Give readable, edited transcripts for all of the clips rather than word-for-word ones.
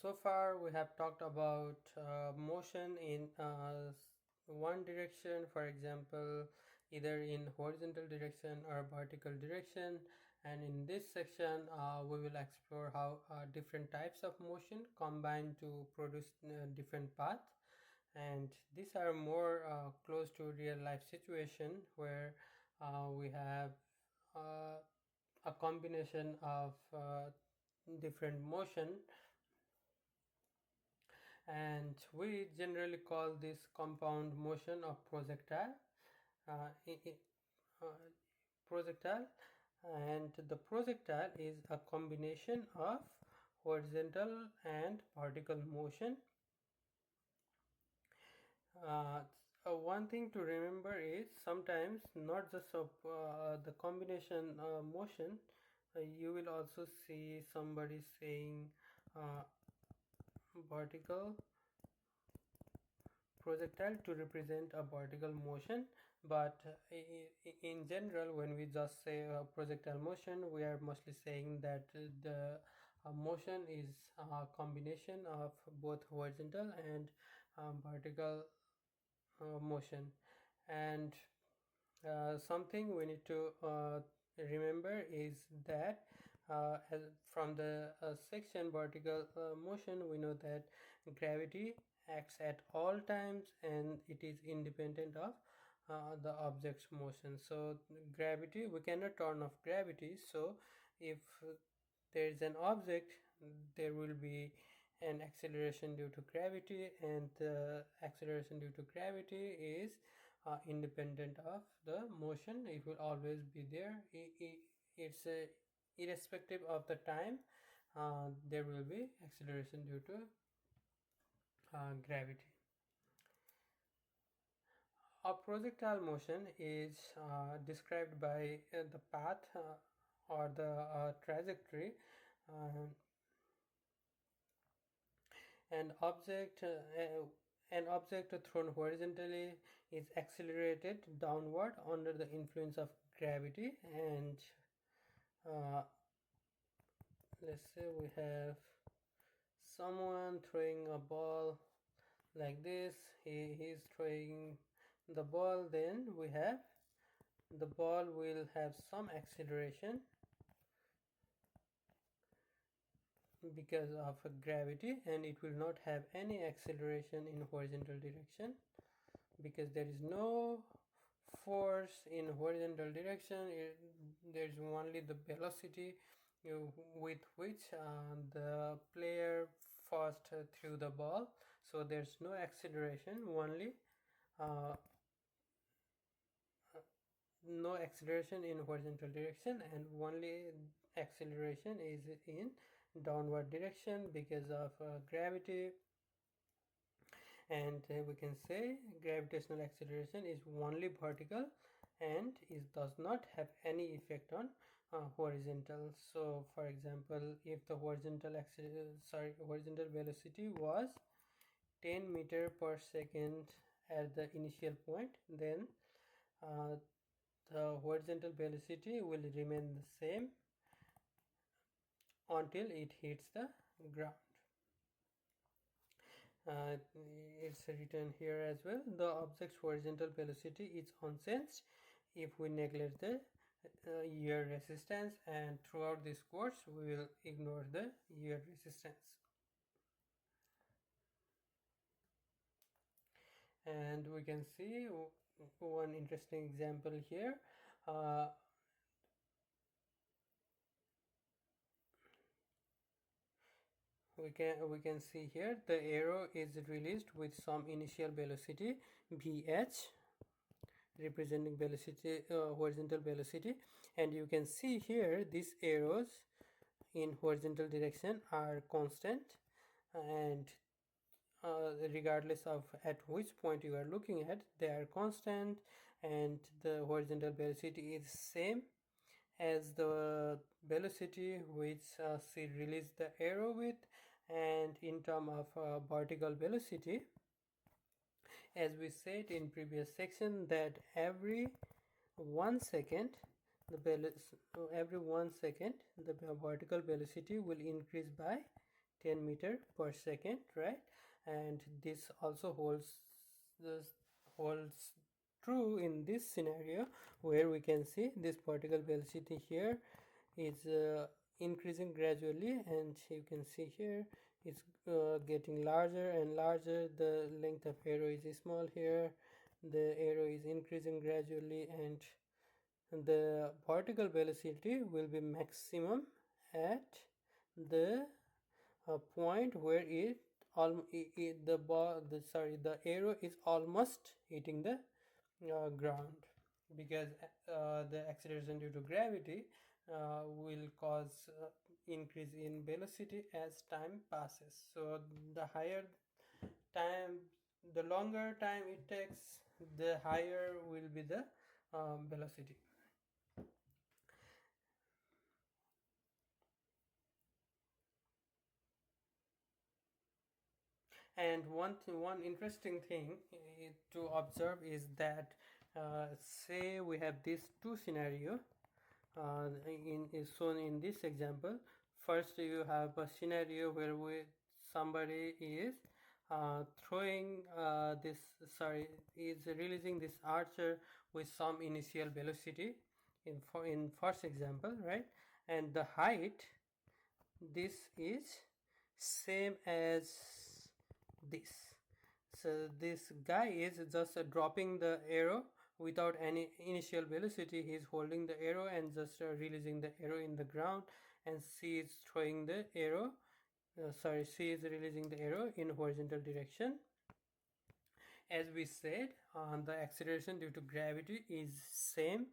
So far, we have talked about motion in one direction, for example, either in horizontal direction or vertical direction. And in this section, we will explore how different types of motion combine to produce different paths. And these are more close to real life situation where we have uh, a combination of different motion, and we generally call this compound motion of uh, i- i- uh, projectile. And the projectile is a combination of horizontal and vertical motion. uh, One thing to remember is sometimes not just of the combination motion, you will also see somebody saying uh, vertical projectile to represent a vertical motion. But in general, when we just say projectile motion, we are mostly saying that the motion is a combination of both horizontal and vertical motion. And something we need to remember is that from the section vertical motion, we know that gravity acts at all times and it is independent of the object's motion. So gravity, we cannot turn off gravity. So if there is an object, there will be an acceleration due to gravity, and the acceleration due to gravity is independent of the motion. It will always be there. It's irrespective of the time, there will be acceleration due to gravity. A projectile motion is described by the path or the trajectory. uh, an object uh, an object thrown horizontally is accelerated downward under the influence of gravity. And uh, let's say we have someone throwing a ball like this. He's throwing the ball, then we have the ball will have some acceleration because of gravity, and it will not have any acceleration in horizontal direction because there is no force in horizontal direction. There's only the velocity with which the player first threw the ball. So there's no acceleration, only uh, no acceleration in horizontal direction, and only acceleration is in downward direction because of gravity. And we can say gravitational acceleration is only vertical and it does not have any effect on horizontal. So for example, if the horizontal velocity was 10 meter per second at the initial point, then uh, the horizontal velocity will remain the same until it hits the ground. It's written here as well. The object's horizontal velocity is unsensed if we neglect the yield resistance, and throughout this course we will ignore the yield resistance. And we can see one interesting example here. uh, we can see here the arrow is released with some initial velocity vh, representing velocity, horizontal velocity. And you can see here these arrows in horizontal direction are constant, and regardless of at which point you are looking at, they are constant, and the horizontal velocity is same as the velocity which she released the arrow with. And in terms of vertical velocity, as we said in previous section, that every 1 second every 1 second the vertical velocity will increase by 10 meter per second, right? And this also holds true in this scenario, where we can see this particle velocity here is increasing gradually, and you can see here it's getting larger and larger. The length of arrow is small here, the arrow is increasing gradually, and the particle velocity will be maximum at the point where the arrow is almost hitting the ground, because the acceleration due to gravity will cause increase in velocity as time passes. So the higher time, the longer time it takes, the higher will be the velocity. And one interesting thing to observe is that say we have these two scenario is shown in this example. First, you have a scenario where somebody is throwing this sorry is releasing this archer with some initial velocity in first example, right? And the height, this is same as this. So this guy is just dropping the arrow without any initial velocity. He is holding the arrow and just releasing the arrow in the ground, and she is throwing the arrow she is releasing the arrow in horizontal direction. As we said, the acceleration due to gravity is same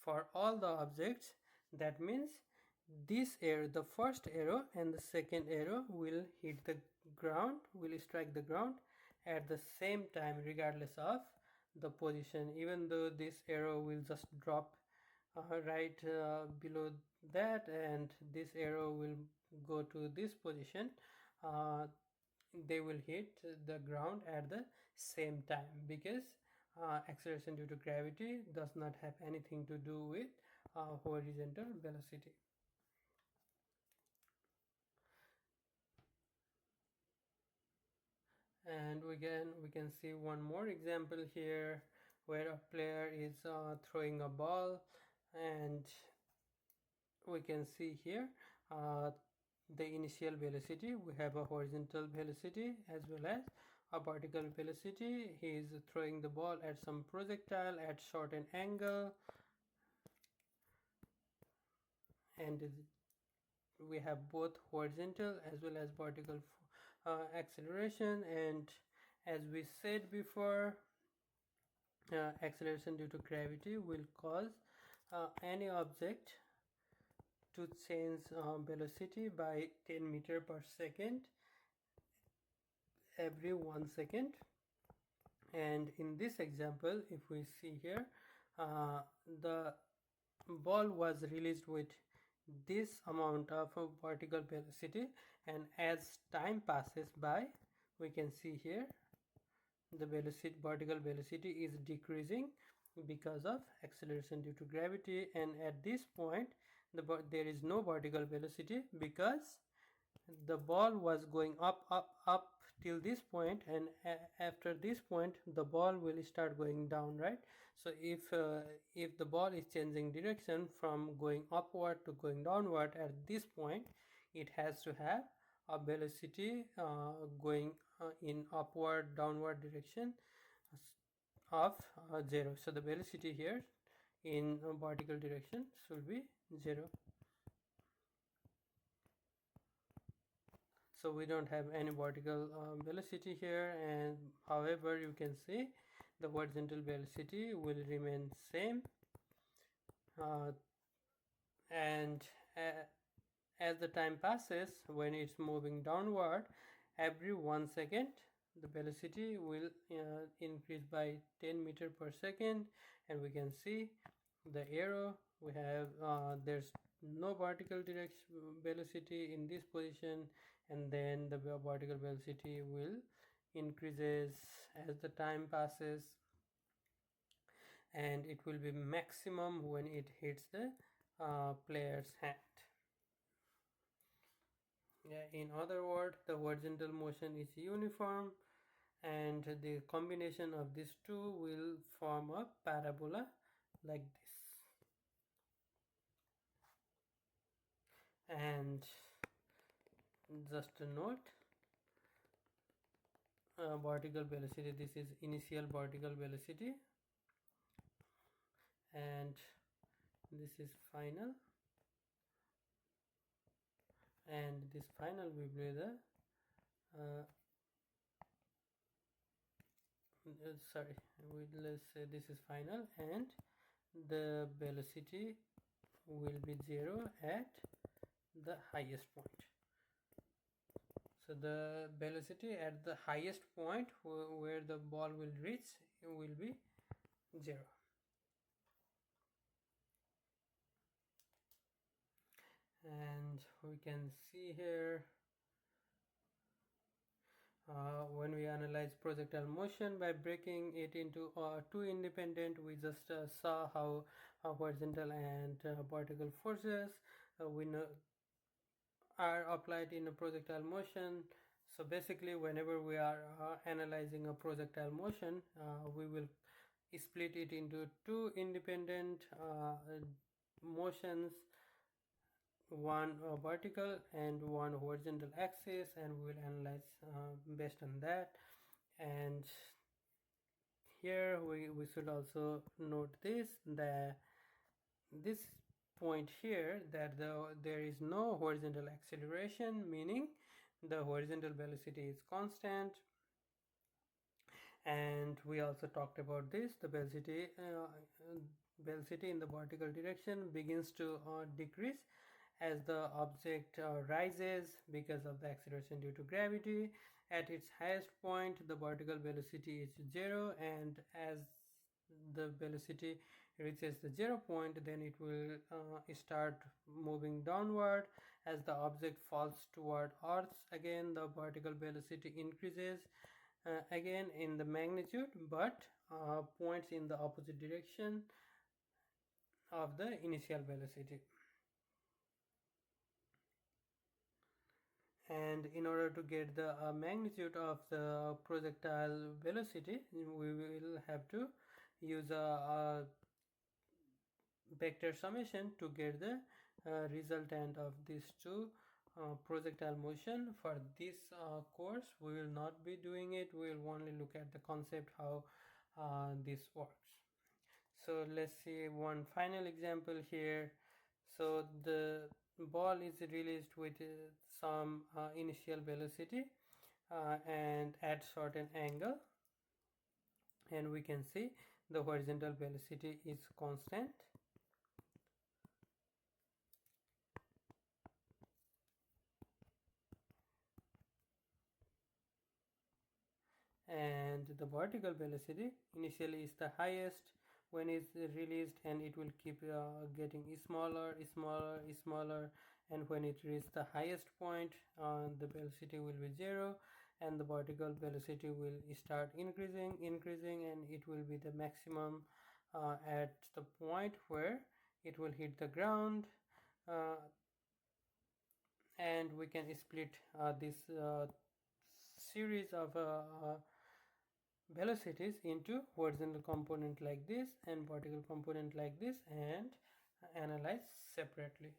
for all the objects. That means this arrow, the first arrow and the second arrow, will hit the ground, will strike the ground at the same time, regardless of the position. Even though this arrow will just drop right below that, and this arrow will go to this position, uh, they will hit the ground at the same time, because acceleration due to gravity does not have anything to do with horizontal velocity. And we can see one more example here, where a player is throwing a ball, and we can see here uh, the initial velocity. We have a horizontal velocity as well as a vertical velocity. He is throwing the ball at some projectile at certain angle, and we have both horizontal as well as vertical acceleration. And as we said before, acceleration due to gravity will cause any object to change velocity by 10 meter per second every 1 second. And in this example, if we see here, the ball was released with this amount of vertical velocity, and as time passes by, we can see here the vertical velocity is decreasing because of acceleration due to gravity. And at this point, there is no vertical velocity, because the ball was going up till this point, and after this point the ball will start going down, right? So if the ball is changing direction from going upward to going downward, at this point it has to have a velocity going in upward downward direction of 0. So the velocity here in vertical direction should be 0. So we don't have any vertical velocity here, and however you can see the horizontal velocity will remain same, uh, and as the time passes, when it's moving downward, every 1 second the velocity will increase by 10 meter per second. And we can see the arrow, we have there's no vertical direction velocity in this position, and then the vertical velocity will increases as the time passes, and it will be maximum when it hits the player's hand. In other words, the horizontal motion is uniform, and the combination of these two will form a parabola like this. And just a note, vertical velocity, this is initial vertical velocity, and this is final, and this final will be the sorry, let's say this is final, and the velocity will be 0 at the highest point. So the velocity at the highest point where the ball will reach will be 0. And we can see here, when we analyze projectile motion by breaking it into two independent, we just saw how horizontal and vertical forces we know are applied in a projectile motion. So basically, whenever we are analyzing a projectile motion, we will split it into two independent motions, one vertical and one horizontal axis, and we will analyze based on that. And here we should also note this point here, that there is no horizontal acceleration, meaning the horizontal velocity is constant. And we also talked about this, the velocity in the vertical direction begins to decrease as the object rises because of the acceleration due to gravity. At its highest point, the vertical velocity is 0, and as the velocity reaches the 0 point, then it will start moving downward. As the object falls toward Earth, again the vertical velocity increases again in the magnitude, but points in the opposite direction of the initial velocity. And in order to get the magnitude of the projectile velocity, we will have to use a vector summation to get the resultant of these two projectile motion. For this course, we will not be doing it. We will only look at the concept how this works. So let's see one final example here. So the ball is released with some initial velocity and at certain angle, and we can see the horizontal velocity is constant, and the vertical velocity initially is the highest when it's released, and it will keep getting smaller, and when it reaches the highest point, the velocity will be 0, and the vertical velocity will start increasing, and it will be the maximum at the point where it will hit the ground. And we can split this series of velocities into horizontal component like this and vertical component like this, and analyze separately.